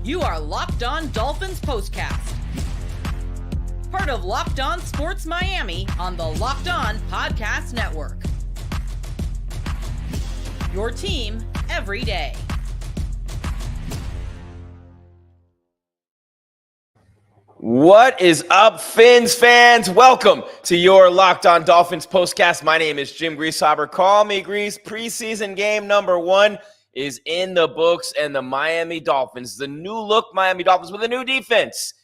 You are Locked On Dolphins POSTCAST. Part of Locked On Sports Miami on the Locked On Podcast Network. Your team every day. What is up, Fins fans? Welcome to your Locked On Dolphins postcast. My name is Jim Grieshaber. Call me Gries. Preseason game number 1 is in the books, and the Miami Dolphins, the new look Miami Dolphins with a new defense.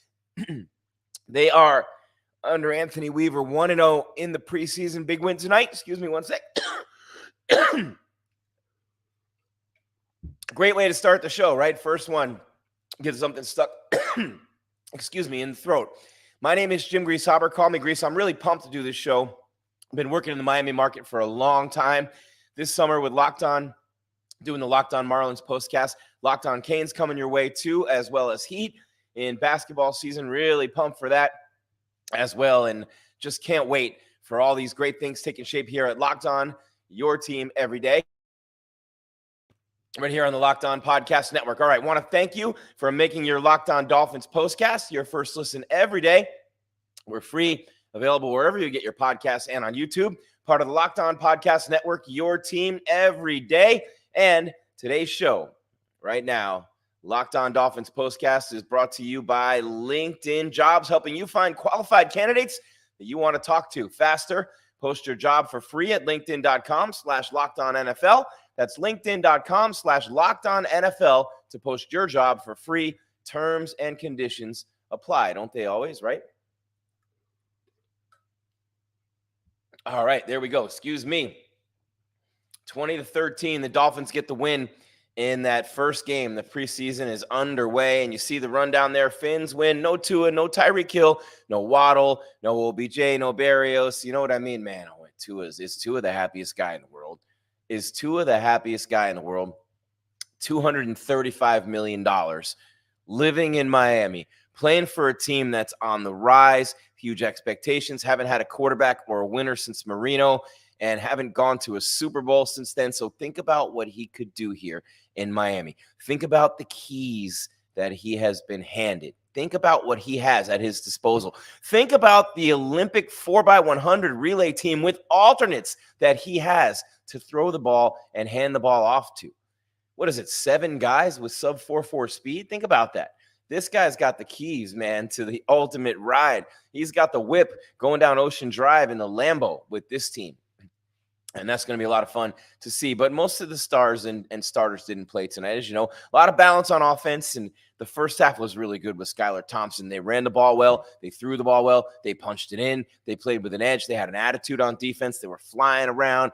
They are under Anthony Weaver 1-0 in the preseason. Big win tonight. Excuse me one sec. Great way to start the show, right? First one, get something stuck. Excuse me, in the throat. My name is Jim Grieshaber. Call me Gries. I'm really pumped to do this show. I've been working in the Miami market for a long time. This summer with Locked On, doing the Locked On Marlins postcast. Locked On Canes coming your way too, as well as Heat in basketball season. Really pumped for that as well, and just can't wait for all these great things taking shape here at Locked On, your team every day. Right here on the Locked On Podcast Network. All right, want to thank you for making your Locked On Dolphins postcast your first listen every day. We're free, available wherever you get your podcasts and on YouTube. Part of the Locked On Podcast Network, your team every day. And today's show, right now, Locked On Dolphins postcast is brought to you by LinkedIn Jobs, helping you find qualified candidates that you want to talk to faster. Post your job for free at linkedin.com/LockedOnNFL. That's linkedin.com/LockedOnNFL to post your job for free. Terms and conditions apply. Don't they always, right? All right, there we go. Excuse me. 20-13, the Dolphins get the win in that first game. The preseason is underway, and you see the rundown there. Fins win. No Tua, no Tyreek Hill, no Waddle, no OBJ, no Berrios. You know what I mean, man? Oh, is Tua the happiest guy in the world? Is Tua the happiest guy in the world? $235 million, living in Miami, playing for a team that's on the rise, huge expectations, haven't had a quarterback or a winner since Marino, and haven't gone to a Super Bowl since then. So think about what he could do here in Miami. Think about the keys that he has been handed. Think about what he has at his disposal. Think about the Olympic 4x100 relay team with alternates that he has to throw the ball and hand the ball off to. What is it, 7 guys with sub 4.4 speed? Think about that. This guy's got the keys, man, to the ultimate ride. He's got the whip going down Ocean Drive in the Lambo with this team. And that's going to be a lot of fun to see. But most of the stars and starters didn't play tonight. As you know, a lot of balance on offense. And the first half was really good with Skylar Thompson. They ran the ball well. They threw the ball well. They punched it in. They played with an edge. They had an attitude on defense. They were flying around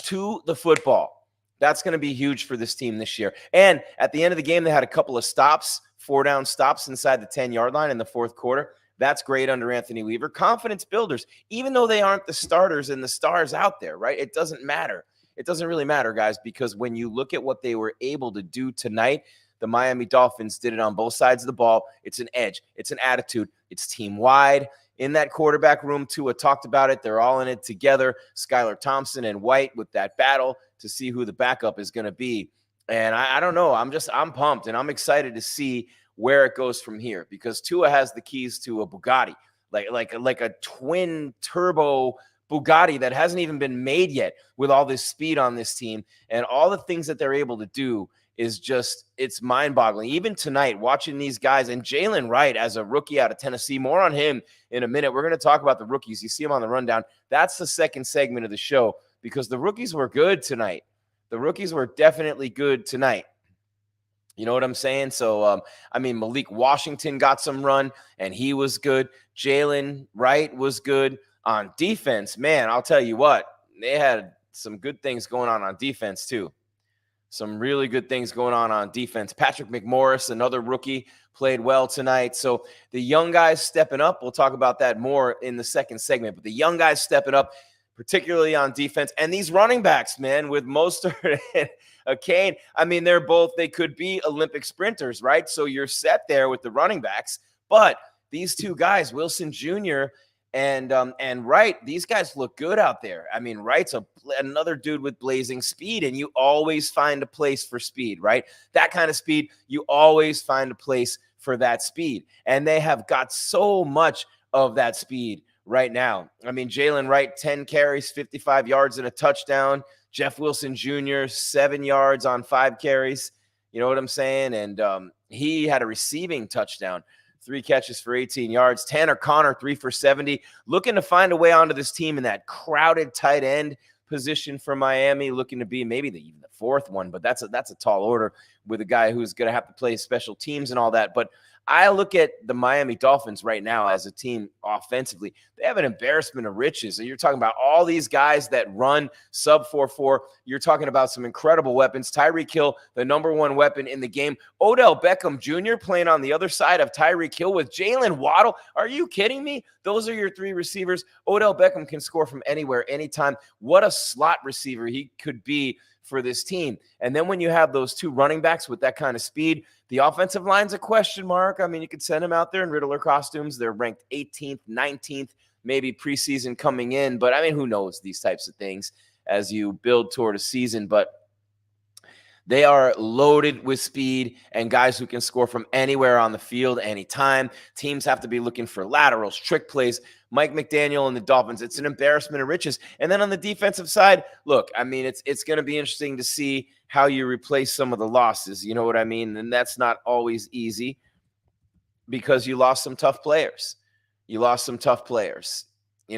to the football. That's going to be huge for this team this year. And at the end of the game, they had a couple of stops, 4-down stops inside the 10-yard line in the fourth quarter. That's great under Anthony Weaver. Confidence builders, even though they aren't the starters and the stars out there, right? It doesn't matter. It doesn't really matter, guys, because when you look at what they were able to do tonight, the Miami Dolphins did it on both sides of the ball. It's an edge. It's an attitude. It's team-wide. In that quarterback room, Tua talked about it. They're all in it together. Skylar Thompson and White with that battle to see who the backup is going to be. And I don't know. I'm pumped, and I'm excited to see where it goes from here, because Tua has the keys to a Bugatti, like a twin turbo Bugatti that hasn't even been made yet, with all this speed on this team and all the things that they're able to do is just, it's mind-boggling. Even tonight, watching these guys, and Jaylen Wright as a rookie out of Tennessee, more on him in a minute. We're going to talk about the rookies. You see him on the rundown. That's the second segment of the show, because the rookies were good tonight. The rookies were definitely good tonight. You know what I'm saying? So, Malik Washington got some run, and he was good. Jaylen Wright was good. On defense, man, I'll tell you what, they had some good things going on defense too. Some really good things going on defense. Patrick McMorris, another rookie, played well tonight. So the young guys stepping up. We'll talk about that more in the second segment. But the young guys stepping up, particularly on defense. And these running backs, man, with Mostert and Achane, they could be Olympic sprinters, right? So you're set there with the running backs. But these two guys, Wilson Jr. and Wright. These guys look good out there. I mean, Wright's another dude with blazing speed, and you always find a place for speed, right? That kind of speed, you always find a place for that speed. And they have got so much of that speed right now. I mean, Jaylen Wright, 10 carries, 55 yards and a touchdown. Jeff Wilson Jr., 7 yards on 5 carries. You know what I'm saying? And he had a receiving touchdown, 3 catches for 18 yards. Tanner Conner, 3 for 70. Looking to find a way onto this team in that crowded tight end position for Miami, looking to be maybe even the 4th one, but that's a tall order with a guy who's going to have to play special teams and all that. But I look at the Miami Dolphins right now as a team offensively. They have an embarrassment of riches. And you're talking about all these guys that run sub 4.4. You're talking about some incredible weapons. Tyreek Hill, the #1 weapon in the game. Odell Beckham Jr. playing on the other side of Tyreek Hill with Jaylen Waddle. Are you kidding me? Those are your 3 receivers. Odell Beckham can score from anywhere, anytime. What a slot receiver he could be for this team. And then when you have those 2 running backs with that kind of speed, the offensive line's a question mark. I mean, you could send them out there in Riddler costumes. They're ranked 18th, 19th, maybe preseason coming in. But I mean, who knows these types of things as you build toward a season. But they are loaded with speed and guys who can score from anywhere on the field anytime. Teams have to be looking for laterals, trick plays. Mike McDaniel and the Dolphins, it's an embarrassment of riches. And then on the defensive side, look, I mean, it's going to be interesting to see how you replace some of the losses. You know what I mean? And that's not always easy because you lost some tough players. You know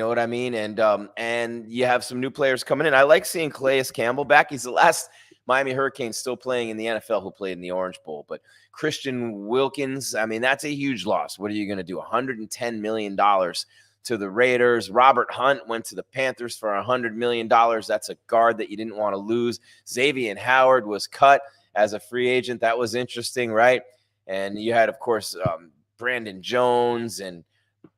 what I mean? And you have some new players coming in. I like seeing Calais Campbell back. He's the last Miami Hurricanes still playing in the NFL who played in the Orange Bowl. But Christian Wilkins, I mean, that's a huge loss. What are you going to do? $110 million to the Raiders. Robert Hunt went to the Panthers for $100 million. That's a guard that you didn't want to lose. Xavier Howard was cut as a free agent. That was interesting, right? And you had, of course, Brandon Jones and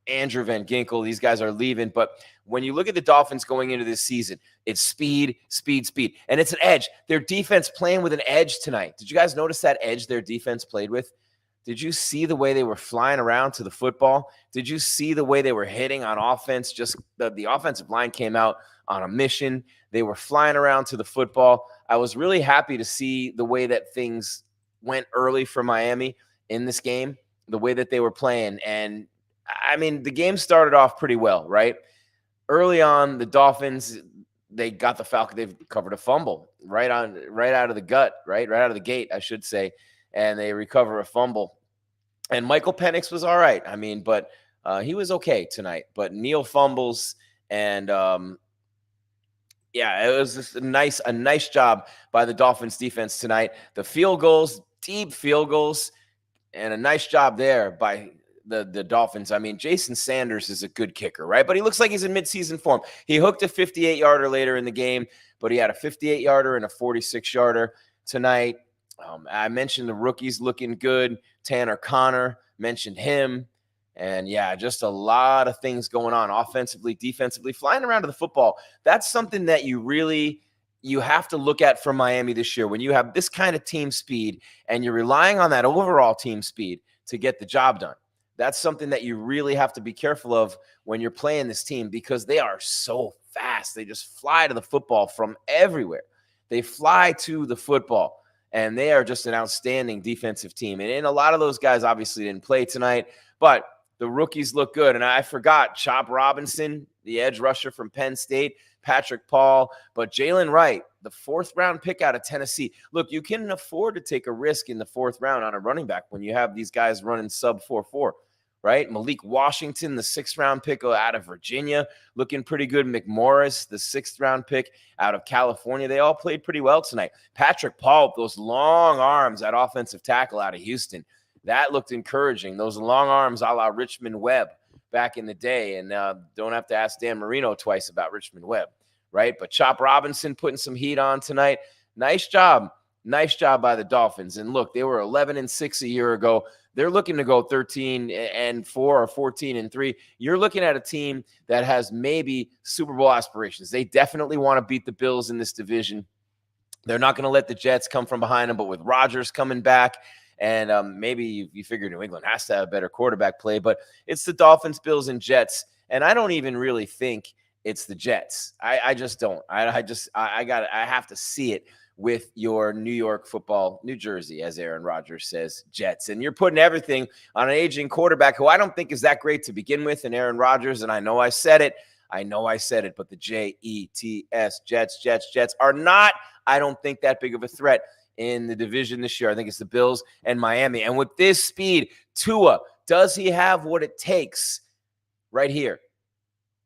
Andrew Van Ginkel. These guys are leaving. But when you look at the Dolphins going into this season, it's speed, speed, speed. And it's an edge. Their defense playing with an edge tonight. Did you guys notice that edge their defense played with? Did you see the way they were flying around to the football? Did you see the way they were hitting on offense? Just the offensive line came out on a mission. They were flying around to the football. I was really happy to see the way that things went early for Miami in this game, the way that they were playing. And I mean, the game started off pretty well, right? Early on, the Dolphins, they got the Falcons. They've covered a fumble right out of the gate, I should say. And they recover a fumble. And Michael Penix was all right. I mean, but he was okay tonight. But Neal fumbles, and it was just a nice job by the Dolphins defense tonight. The field goals, deep field goals, and a nice job there by the Dolphins. I mean, Jason Sanders is a good kicker, right? But he looks like he's in midseason form. He hooked a 58-yarder later in the game, but he had a 58-yarder and a 46-yarder tonight. I mentioned the rookies looking good. Tanner Conner, mentioned him. And, just a lot of things going on offensively, defensively, flying around to the football. That's something that you have to look at for Miami this year. When you have this kind of team speed and you're relying on that overall team speed to get the job done, that's something that you really have to be careful of when you're playing this team because they are so fast. They just fly to the football from everywhere. They fly to the football. And they are just an outstanding defensive team. And a lot of those guys obviously didn't play tonight, but the rookies look good. And I forgot Chop Robinson, the edge rusher from Penn State, Patrick Paul, but Jaylen Wright, the 4th-round pick out of Tennessee. Look, you can afford to take a risk in the 4th round on a running back when you have these guys running sub 4.4. Right? Malik Washington, the 6th-round pick out of Virginia, looking pretty good. McMorris, the 6th-round pick out of California. They all played pretty well tonight. Patrick Paul, those long arms at offensive tackle out of Houston, that looked encouraging. Those long arms a la Richmond Webb back in the day. And don't have to ask Dan Marino twice about Richmond Webb, right? But Chop Robinson putting some heat on tonight. Nice job. Nice job by the Dolphins. And look, they were 11-6 a year ago. They're looking to go 13-4 or 14-3. You're looking at a team that has maybe Super Bowl aspirations. They definitely want to beat the Bills in this division. They're not going to let the Jets come from behind them, but with Rodgers coming back, and maybe you figure New England has to have a better quarterback play, but it's the Dolphins, Bills, and Jets. And I don't even really think it's the Jets. I just don't. I have to see it with your New York football, New Jersey, as Aaron Rodgers says, Jets. And you're putting everything on an aging quarterback who I don't think is that great to begin with, and Aaron Rodgers. And I know I said it, but the Jets, Jets are not, I don't think, that big of a threat in the division this year. I think it's the Bills and Miami. And with this speed, Tua, does he have what it takes right here?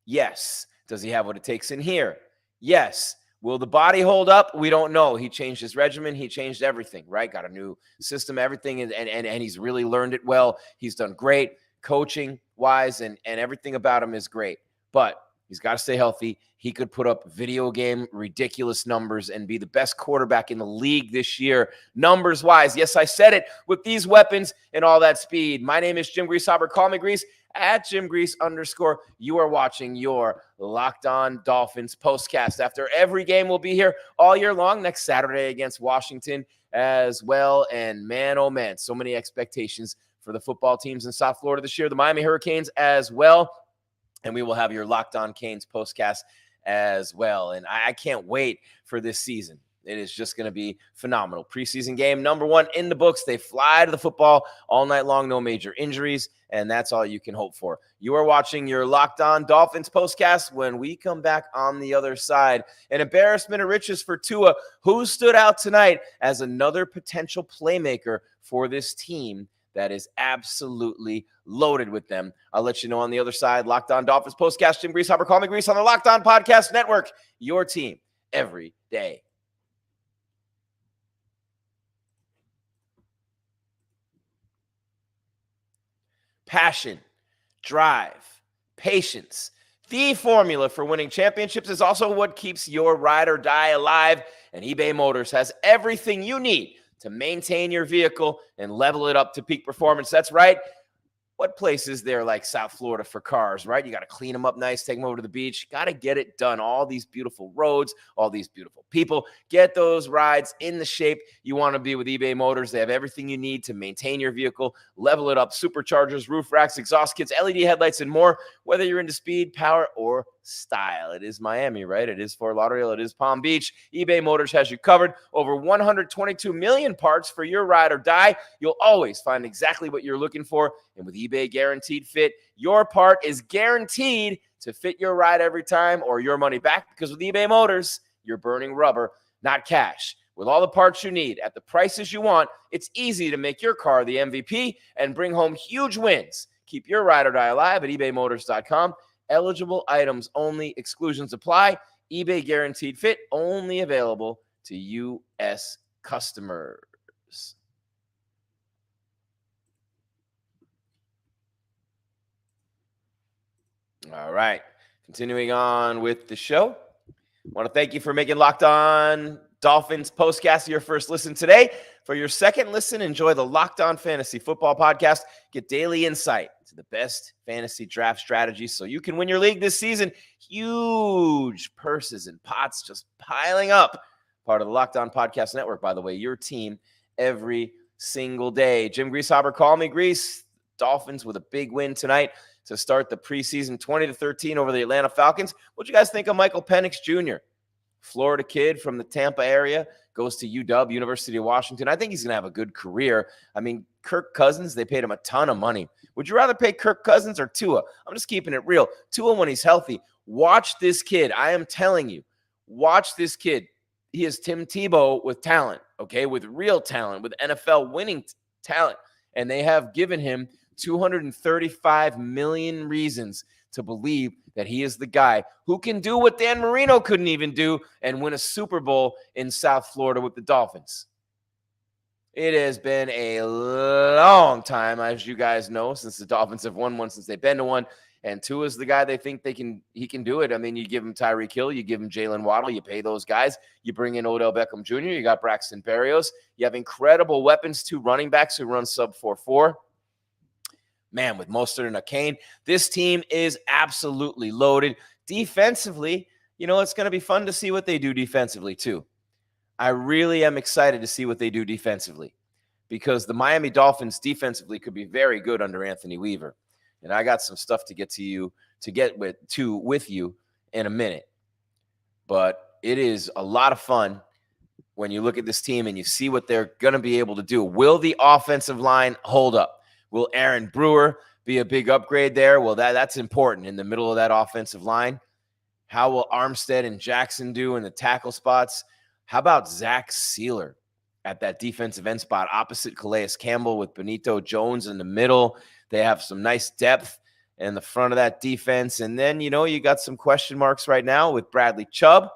Yes. Does he have what it takes in here? Yes. Will the body hold up? We don't know. He changed his regimen. He changed everything, right? Got a new system, everything, and he's really learned it well. He's done great coaching-wise, and everything about him is great. But he's got to stay healthy. He could put up video game ridiculous numbers and be the best quarterback in the league this year, numbers-wise. Yes, I said it, with these weapons and all that speed. My name is Jim Grieshaber. Call me Gries, at @JimGries_. You are watching your Locked On Dolphins postcast. After every game, we'll be here all year long, next Saturday against Washington as well. And man, oh man, so many expectations for the football teams in South Florida this year, the Miami Hurricanes as well. And we will have your Locked On Canes postcast as well. And I can't wait for this season. It is just going to be phenomenal. Preseason game number 1 in the books. They fly to the football all night long, no major injuries, and that's all you can hope for. You are watching your Locked On Dolphins postcast. When we come back on the other side, an embarrassment of riches for Tua, who stood out tonight as another potential playmaker for this team that is absolutely loaded with them. I'll let you know on the other side. Locked On Dolphins postcast. Jim Grieshaber, call me Gries on the Locked On Podcast Network. Your team every day. Passion, drive, patience. The formula for winning championships is also what keeps your ride or die alive. And eBay Motors has everything you need to maintain your vehicle and level it up to peak performance. That's right. What place is there like South Florida for cars, right? You got to clean them up nice, take them over to the beach. Got to get it done. All these beautiful roads, all these beautiful people. Get those rides in the shape you want to be with eBay Motors. They have everything you need to maintain your vehicle, level it up, superchargers, roof racks, exhaust kits, LED headlights, and more. Whether you're into speed, power, or style. It is Miami, right? It is Fort Lauderdale. It is Palm Beach. eBay Motors has you covered. Over 122 million parts for your ride or die. You'll always find exactly what you're looking for. And with eBay Guaranteed Fit, your part is guaranteed to fit your ride every time or your money back, because with eBay Motors, you're burning rubber, not cash. With all the parts you need at the prices you want, it's easy to make your car the MVP and bring home huge wins. Keep your ride or die alive at ebaymotors.com. Eligible items only. Exclusions apply. eBay Guaranteed Fit only available to U.S. customers. All right. Continuing on with the show. I want to thank you for making Locked On Dolphins postcast your first listen today. For your second listen, enjoy the Locked On Fantasy Football podcast. Get daily insight to the best fantasy draft strategies so you can win your league this season. Huge purses and pots just piling up. Part of the Locked On Podcast Network, by the way, your team every single day. Jim Grieshaber, call me Gries. Dolphins with a big win tonight to start the preseason, 20-13 over the Atlanta Falcons. What'd you guys think of Michael Penix Jr.? Florida kid from the Tampa area, goes to UW, University of Washington. I think he's going to have a good career. I mean, Kirk Cousins, they paid him a ton of money. Would you rather pay Kirk Cousins or Tua? I'm just keeping it real. Tua, when he's healthy, watch this kid. I am telling you, watch this kid. He is Tim Tebow with talent, okay, with real talent, with NFL winning talent. And they have given him 235 million reasons to believe that he is the guy who can do what Dan Marino couldn't even do and win a Super Bowl in South Florida with the Dolphins. It has been a long time, as you guys know, since the Dolphins have won one, since they've been to one. And Tua is the guy they think he can do it. I mean, you give him Tyreek Hill, you give him Jaylen Waddle, you pay those guys. You bring in Odell Beckham Jr., you got Braxton Berrios. You have incredible weapons, 2 running backs who run sub 4.4. Man, with Mostert and Achane, this team is absolutely loaded. Defensively, you know, it's going to be fun to see what they do defensively too. I really am excited to see what they do defensively, because the Miami Dolphins defensively could be very good under Anthony Weaver. And I got some stuff to get to you to get with you in a minute. But it is a lot of fun when you look at this team and you see what they're going to be able to do. Will the offensive line hold up? Will Aaron Brewer be a big upgrade there? Well, that's important in the middle of that offensive line. How will Armstead and Jackson do in the tackle spots? How about Zach Sealer at that defensive end spot opposite Calais Campbell with Benito Jones in the middle? They have some nice depth in the front of that defense. And then, you got some question marks right now with Bradley Chubb.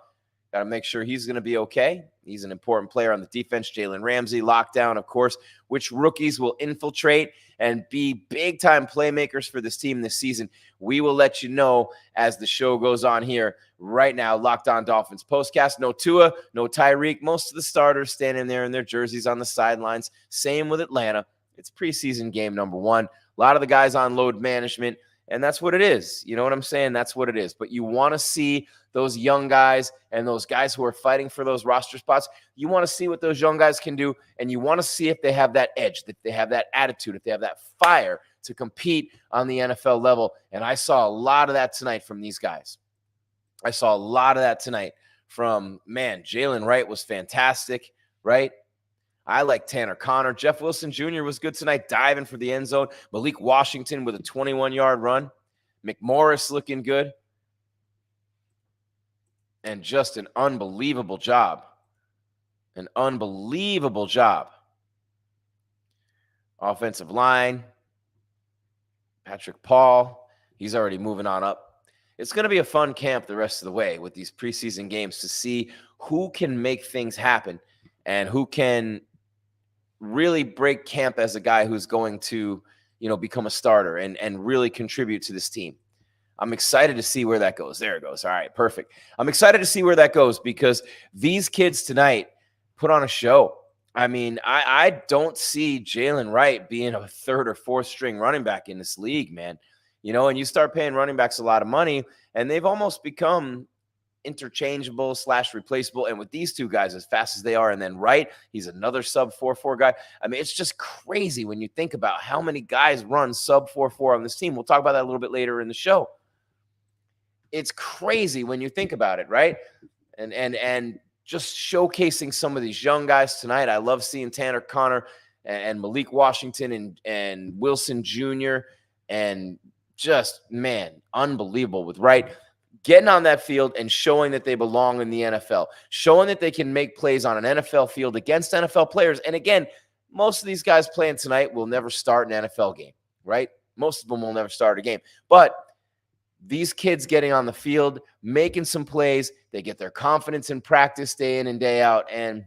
Got to make sure he's going to be okay. He's an important player on the defense. Jalen Ramsey, lockdown, of course. Which rookies will infiltrate and be big-time playmakers for this team this season? We will let you know as the show goes on here right now. Locked On Dolphins postcast. No Tua, no Tyreek. Most of the starters standing there in their jerseys on the sidelines. Same with Atlanta. It's preseason game number 1. A lot of the guys on load management, and that's what it is. You know what I'm saying? That's what it is. But you want to see those young guys and those guys who are fighting for those roster spots. You want to see what those young guys can do, and you want to see if they have that edge, if they have that attitude, if they have that fire to compete on the NFL level. And I saw a lot of that tonight from these guys. I saw a lot of that tonight from, Jaylen Wright was fantastic, right? I like Tanner Conner. Jeff Wilson Jr. was good tonight, diving for the end zone. Malik Washington with a 21-yard run. McMorris looking good. And just an unbelievable job. An unbelievable job. Offensive line. Patrick Paul. He's already moving on up. It's going to be a fun camp the rest of the way with these preseason games to see who can make things happen and who can really break camp as a guy who's going to, become a starter and really contribute to this team. I'm excited to see where that goes. There it goes. All right, perfect. I'm excited to see where that goes because these kids tonight put on a show. I mean, I don't see Jaylen Wright being a 3rd or 4th string running back in this league, man. And you start paying running backs a lot of money, and they've almost become interchangeable / replaceable. And with these two guys, as fast as they are, and then Wright, he's another sub 4.4 guy. I mean, it's just crazy when you think about how many guys run sub 4.4 on this team. We'll talk about that a little bit later in the show. It's crazy when you think about it, right? And just showcasing some of these young guys tonight. I love seeing Tanner Conner and Malik Washington and Wilson Jr. and just, unbelievable with Wright getting on that field and showing that they belong in the NFL, showing that they can make plays on an NFL field against NFL players. And again, most of these guys playing tonight will never start an NFL game, right? Most of them will never start a game. But these kids getting on the field, making some plays, they get their confidence in practice day in and day out. And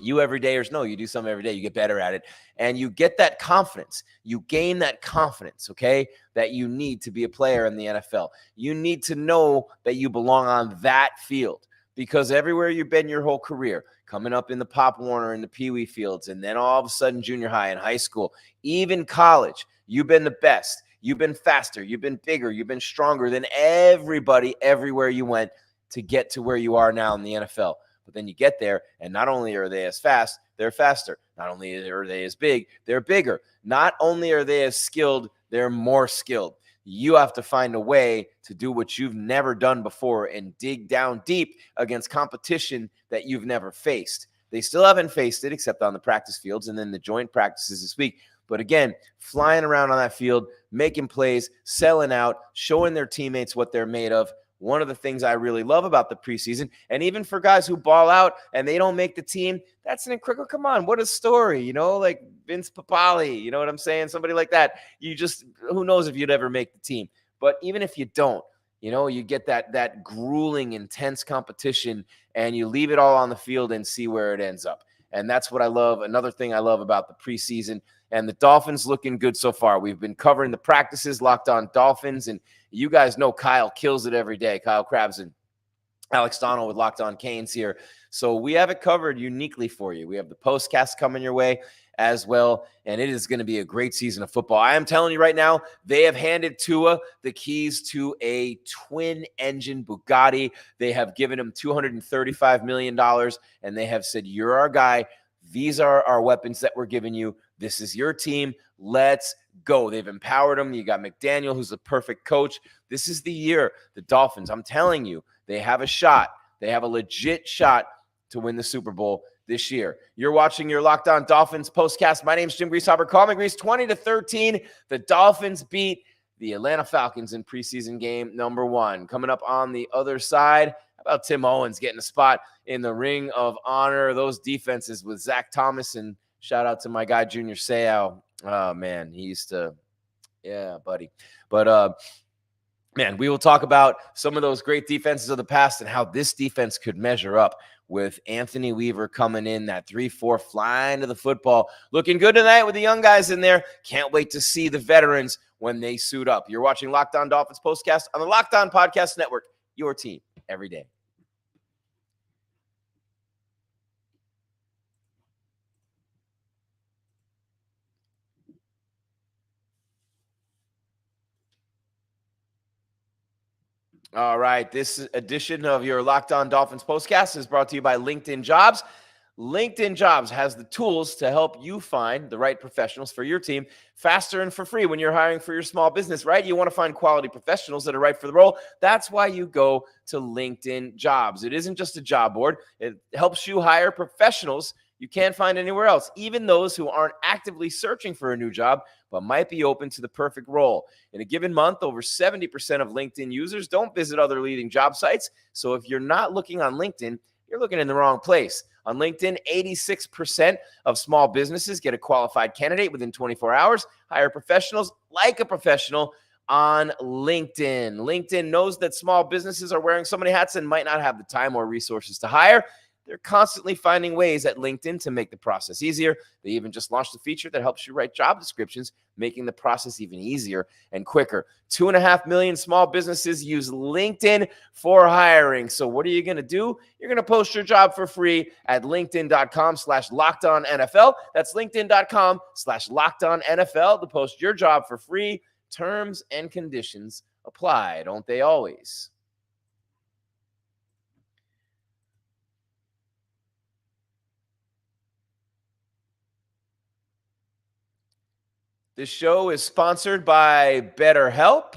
you everydayers know you do something every day, you get better at it, and you get that confidence. You gain that confidence, okay, that you need to be a player in the NFL. You need to know that you belong on that field because everywhere you've been your whole career, coming up in the Pop Warner and the Pee Wee fields, and then all of a sudden junior high and high school, even college, you've been the best. You've been faster. You've been bigger. You've been stronger than everybody everywhere you went to get to where you are now in the NFL. But then you get there, and not only are they as fast, they're faster. Not only are they as big, they're bigger. Not only are they as skilled, they're more skilled. You have to find a way to do what you've never done before and dig down deep against competition that you've never faced. They still haven't faced it except on the practice fields and then the joint practices this week. But again, flying around on that field, making plays, selling out, showing their teammates what they're made of. One of the things I really love about the preseason, and even for guys who ball out and they don't make the team, that's an incredible, come on, what a story, like Vince Papali, you know what I'm saying? Somebody like that. Who knows if you'd ever make the team. But even if you don't, you get that grueling, intense competition and you leave it all on the field and see where it ends up. And that's what I love. Another thing I love about the preseason, and the Dolphins looking good so far. We've been covering the practices, Locked On Dolphins, and you guys know Kyle kills it every day. Kyle Krabs and Alex Donald with Locked On Canes here. So we have it covered uniquely for you. We have the postcast coming your way as well, and it is going to be a great season of football. I am telling you right now, they have handed Tua the keys to a twin-engine Bugatti. They have given him $235 million, and they have said, you're our guy. These are our weapons that we're giving you. This is your team. Let's go. They've empowered them. You got McDaniel, who's a perfect coach. This is the year. The Dolphins, I'm telling you, they have a shot. They have a legit shot to win the Super Bowl this year. You're watching your Locked On Dolphins postcast. My name's Jim Grieshaber. Call me Gries. 20-13. The Dolphins beat the Atlanta Falcons in preseason game number 1. Coming up on the other side, how about Tim Owens getting a spot in the Ring of Honor? Those defenses with Zach Thomas, and shout out to my guy Junior Seau. Oh man, he used to, yeah, buddy. But man, we will talk about some of those great defenses of the past and how this defense could measure up with Anthony Weaver coming in, that 3-4 flying to the football. Looking good tonight with the young guys in there. Can't wait to see the veterans when they suit up. You're watching Locked On Dolphins postcast on the Locked On Podcast Network, your team every day. All right, this edition of your Locked On Dolphins postcast is brought to you by LinkedIn Jobs. LinkedIn Jobs has the tools to help you find the right professionals for your team faster and for free when you're hiring for your small business, right? You want to find quality professionals that are right for the role. That's why you go to LinkedIn Jobs. It isn't just a job board. It helps you hire professionals you can't find anywhere else, even those who aren't actively searching for a new job, but might be open to the perfect role. In a given month, over 70% of LinkedIn users don't visit other leading job sites. So if you're not looking on LinkedIn, you're looking in the wrong place. On LinkedIn, 86% of small businesses get a qualified candidate within 24 hours. Hire professionals like a professional on LinkedIn. LinkedIn knows that small businesses are wearing so many hats and might not have the time or resources to hire. They're constantly finding ways at LinkedIn to make the process easier. They even just launched a feature that helps you write job descriptions, making the process even easier and quicker. 2.5 million small businesses use LinkedIn for hiring. So what are you going to do? You're going to post your job for free at linkedin.com/lockedonnfl. That's linkedin.com/lockedonnfl to post your job for free. Terms and conditions apply, don't they always? This show is sponsored by BetterHelp.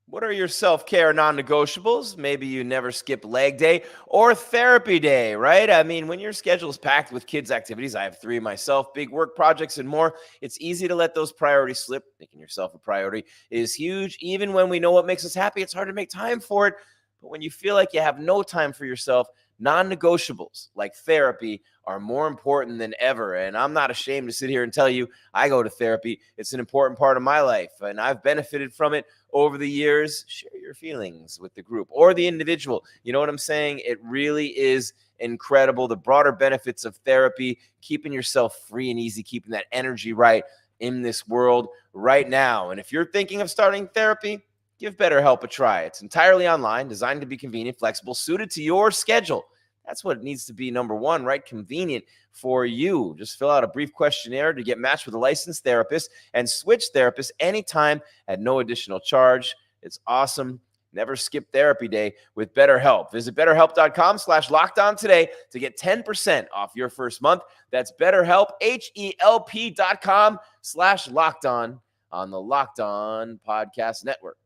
What are your self-care non-negotiables? Maybe you never skip leg day or therapy day, right? I mean, when your schedule is packed with kids' activities, I have 3 myself, big work projects and more, it's easy to let those priorities slip. Making yourself a priority is huge. Even when we know what makes us happy, it's hard to make time for it. But when you feel like you have no time for yourself, non-negotiables like therapy are more important than ever. And I'm not ashamed to sit here and tell you I go to therapy. It's an important part of my life, and I've benefited from it over the years. Share your feelings with the group or the individual. You know what I'm saying? It really is incredible. The broader benefits of therapy, keeping yourself free and easy, keeping that energy right in this world right now. And if you're thinking of starting therapy, give BetterHelp a try. It's entirely online, designed to be convenient, flexible, suited to your schedule. That's what it needs to be, number one, right? Convenient for you. Just fill out a brief questionnaire to get matched with a licensed therapist and switch therapists anytime at no additional charge. It's awesome. Never skip therapy day with BetterHelp. Visit BetterHelp.com/lockedon today to get 10% off your first month. That's BetterHelp, HELP.com/lockedon on the Locked On Podcast Network.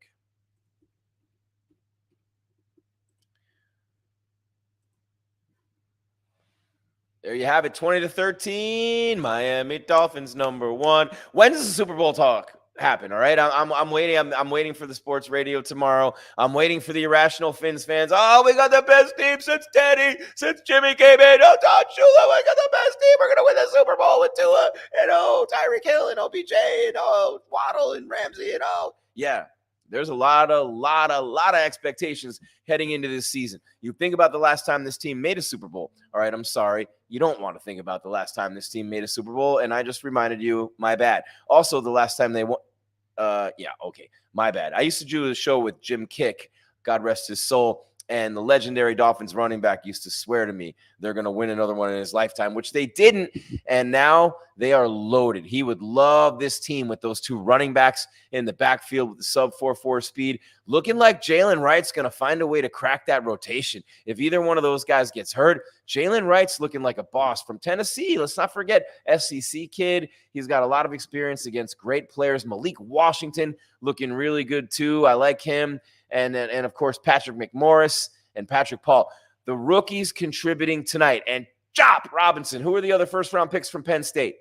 There you have it, 20-13, Miami Dolphins #1. When does the Super Bowl talk happen? All right, I'm waiting. I'm waiting for the sports radio tomorrow. I'm waiting for the irrational Fins fans. Oh, we got the best team since Teddy, since Jimmy came in. Oh, Todd Shula, we got the best team. We're gonna win the Super Bowl with Tua and Tyreek Hill and OBJ and Waddle and Ramsey and yeah. There's a lot of expectations heading into this season. You think about the last time this team made a Super Bowl. All right, I'm sorry. You don't want to think about the last time this team made a Super Bowl, and I just reminded you, my bad. Also, the last time they won, my bad. I used to do a show with Jim Kick, God rest his soul, and the legendary Dolphins running back used to swear to me they're going to win another one in his lifetime, which they didn't, and now They are loaded. He would love this team with those two running backs in the backfield with the sub 4.4 speed. Looking like Jaylen Wright's going to find a way to crack that rotation. If either one of those guys gets hurt, Jaylen Wright's looking like a boss from Tennessee. Let's not forget SEC kid. He's got a lot of experience against great players. Malik Washington looking really good too. I like him. And of course, Patrick McMorris and Patrick Paul. The rookies contributing tonight. And Chop Robinson. Who are the other first-round picks from Penn State?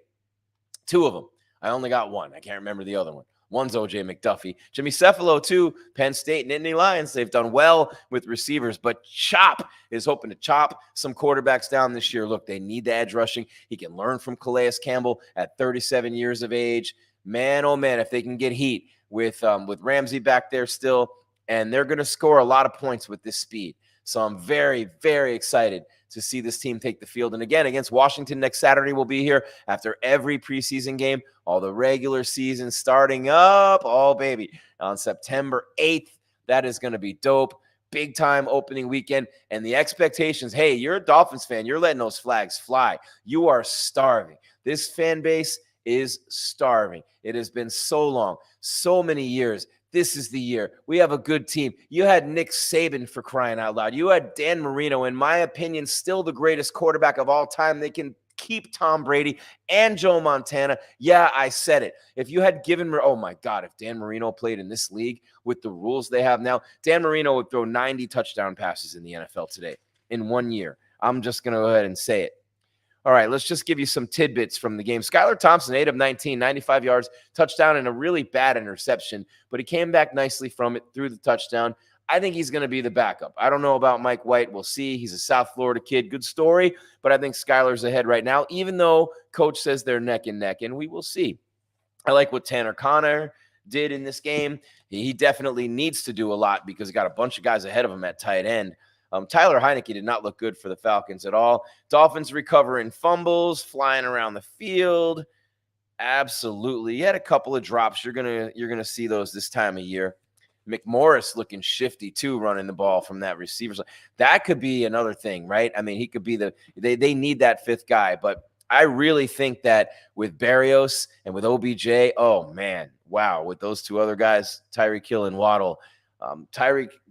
Two of them. I only got one. I can't remember the other one. One's O.J. McDuffie. Jimmy Cephalo, too. Penn State and Nittany Lions. They've done well with receivers, but Chop is hoping to chop some quarterbacks down this year. Look, they need the edge rushing. He can learn from Calais Campbell at 37 years of age. Man, oh, man, if they can get heat with Ramsey back there still, and they're going to score a lot of points with this speed. So I'm very, very excited to see this team take the field. And again, against Washington next Saturday, we'll be here after every preseason game, all the regular season starting up. Oh, baby, on September 8th. That is going to be dope. Big time opening weekend. And the expectations, hey, you're a Dolphins fan. You're letting those flags fly. You are starving. This fan base is starving. It has been so long, so many years. This is the year. We have a good team. You had Nick Saban, for crying out loud. You had Dan Marino, in my opinion, still the greatest quarterback of all time. They can keep Tom Brady and Joe Montana. Yeah, I said it. If you had given – oh, my God, if Dan Marino played in this league with the rules they have now, Dan Marino would throw 90 touchdown passes in the NFL today in 1 year. I'm just going to go ahead and say it. All right, let's just give you some tidbits from the game. Skylar Thompson, 8 of 19, 95 yards, touchdown, and a really bad interception, but he came back nicely from it, threw the touchdown. I think he's going to be the backup. I don't know about Mike White. We'll see. He's a South Florida kid. Good story, but I think Skylar's ahead right now, even though Coach says they're neck and neck, and we will see. I like what Tanner Conner did in this game. He definitely needs to do a lot because he got a bunch of guys ahead of him at tight end. Tyler Heineke did not look good for the Falcons at all. Dolphins recovering fumbles, flying around the field. Absolutely. He had a couple of drops. You're gonna see those this time of year. McMorris looking shifty too, running the ball from that receiver. That could be another thing, right? I mean, he could be they need that fifth guy, but I really think that with Berrios and with OBJ, oh man, wow, with those two other guys, Tyreek Hill and Waddle,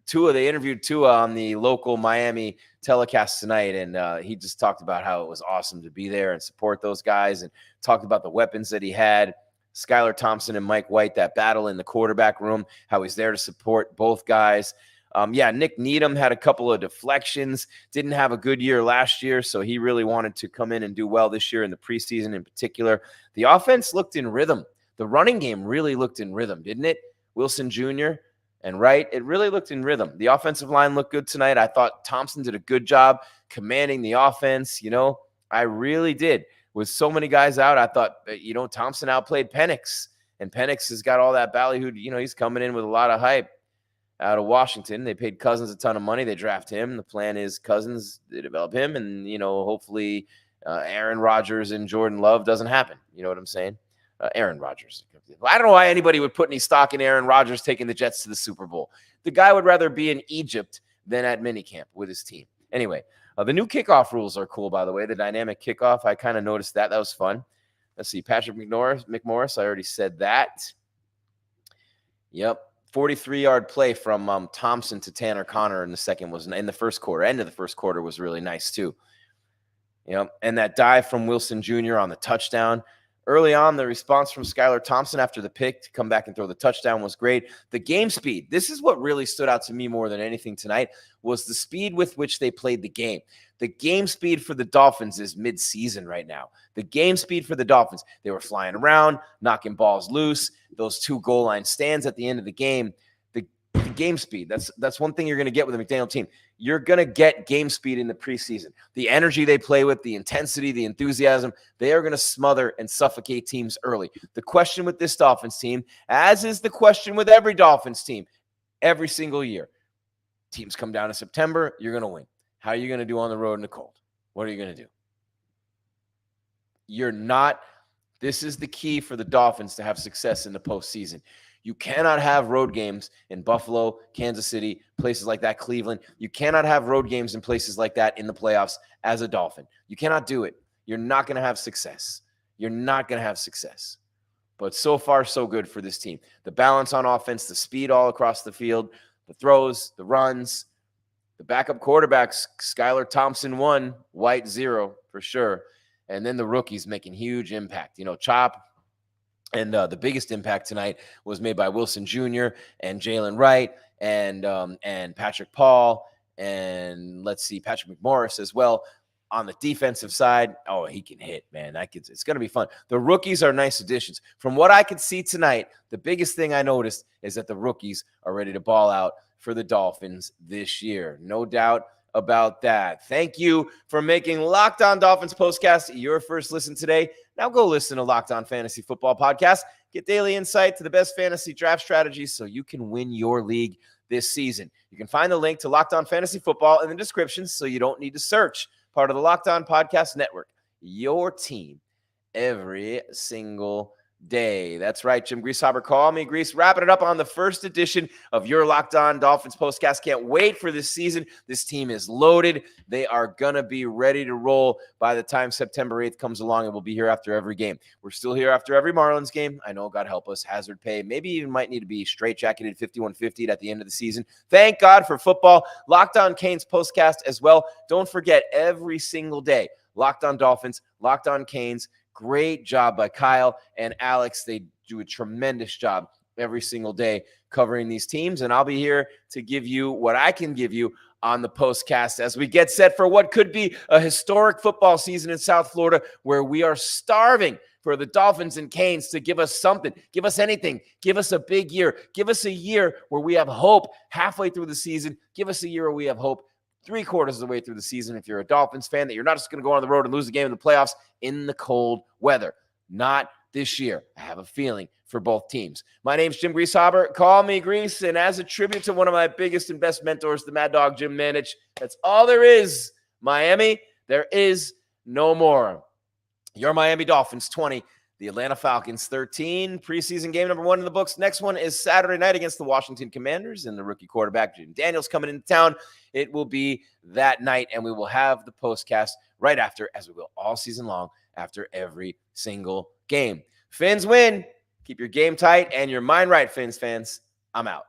Tua, they interviewed Tua on the local Miami telecast tonight, and he just talked about how it was awesome to be there and support those guys and talked about the weapons that he had. Skylar Thompson and Mike White, that battle in the quarterback room, how he's there to support both guys. Nick Needham had a couple of deflections, didn't have a good year last year, so he really wanted to come in and do well this year in the preseason in particular. The offense looked in rhythm. The running game really looked in rhythm, didn't it? Wilson Jr., and Wright, it really looked in rhythm. The offensive line looked good tonight. I thought Thompson did a good job commanding the offense. I really did. With so many guys out, I thought, Thompson outplayed Penix. And Penix has got all that ballyhoo. He's coming in with a lot of hype out of Washington. They paid Cousins a ton of money. They draft him. The plan is Cousins, they develop him. And, hopefully Aaron Rodgers and Jordan Love doesn't happen. You know what I'm saying? Aaron Rodgers. I don't know why anybody would put any stock in Aaron Rodgers taking the Jets to the Super Bowl. The guy would rather be in Egypt than at minicamp with his team. Anyway, the new kickoff rules are cool, by the way. The dynamic kickoff, I kind of noticed that. That was fun. Let's see. Patrick McMorris, I already said that. Yep. 43-yard play from Thompson to Tanner Conner in the first quarter. End of the first quarter was really nice, too. And that dive from Wilson Jr. on the touchdown. Early on, the response from Skylar Thompson after the pick to come back and throw the touchdown was great. The game speed, this is what really stood out to me more than anything tonight, was the speed with which they played the game. The game speed for the Dolphins is mid-season right now. The game speed for the Dolphins, they were flying around, knocking balls loose, those 2 goal line stands at the end of the game. The game speed, that's one thing you're going to get with the McDaniel team. You're going to get game speed in the preseason. The energy they play with, the intensity, the enthusiasm, they are going to smother and suffocate teams early. The question with this Dolphins team, as is the question with every Dolphins team, every single year, teams come down in September, you're going to win. How are you going to do on the road in the cold? What are you going to do? This is the key for the Dolphins to have success in the postseason. You cannot have road games in Buffalo, Kansas City, places like that, Cleveland. You cannot have road games in places like that in the playoffs as a Dolphin. You cannot do it. You're not going to have success. you're not going to have success. But so far, so good for this team. The balance on offense, the speed all across the field, the throws, the runs, the backup quarterbacks, Skylar Thompson 1, White 0 for sure. And then the rookies making huge impact. Chop. And the biggest impact tonight was made by Wilson Jr. and Jaylen Wright and Patrick Paul and Patrick McMorris as well. On the defensive side, he can hit, man. It's going to be fun. The rookies are nice additions. From what I could see tonight, the biggest thing I noticed is that the rookies are ready to ball out for the Dolphins this year. No doubt about that. Thank you for making Locked On Dolphins Postcast your first listen today. Now go listen to Locked On Fantasy Football Podcast. Get daily insight to the best fantasy draft strategies so you can win your league this season. You can find the link to Locked On Fantasy Football in the description so you don't need to search. Part of the Locked On Podcast Network. Your team every single day. That's right, Jim Grieshaber. Call me Gries. Wrapping it up on the first edition of your Locked On Dolphins Postcast. Can't wait for this season. This team is loaded. They are going to be ready to roll by the time September 8th comes along, and we'll be here after every game. We're still here after every Marlins game. I know, God help us, hazard pay. Maybe even might need to be straight-jacketed 5150 at the end of the season. Thank God for football. Locked On Canes Postcast as well. Don't forget, every single day, Locked On Dolphins, Locked On Canes. Great job by Kyle and Alex. They do a tremendous job every single day covering these teams. And I'll be here to give you what I can give you on the postcast as we get set for what could be a historic football season in South Florida, where we are starving for the Dolphins and Canes to give us something, give us anything, give us a big year, give us a year where we have hope halfway through the season, give us a year where we have hope 3/4 of the way through the season. If you're a Dolphins fan, that you're not just going to go on the road and lose the game in the playoffs in the cold weather. Not this year. I have a feeling for both teams. My name's Jim Grieshaber. Call me Gries. And as a tribute to one of my biggest and best mentors, the Mad Dog Jim Manich, that's all there is. Miami, there is no more. Your Miami Dolphins 20. The Atlanta Falcons 13, preseason game number 1 in the books. Next one is Saturday night against the Washington Commanders and the rookie quarterback, Jim Daniels, coming into town. It will be that night, and we will have the postcast right after, as we will all season long, after every single game. Fins win. Keep your game tight and your mind right, Fins fans. I'm out.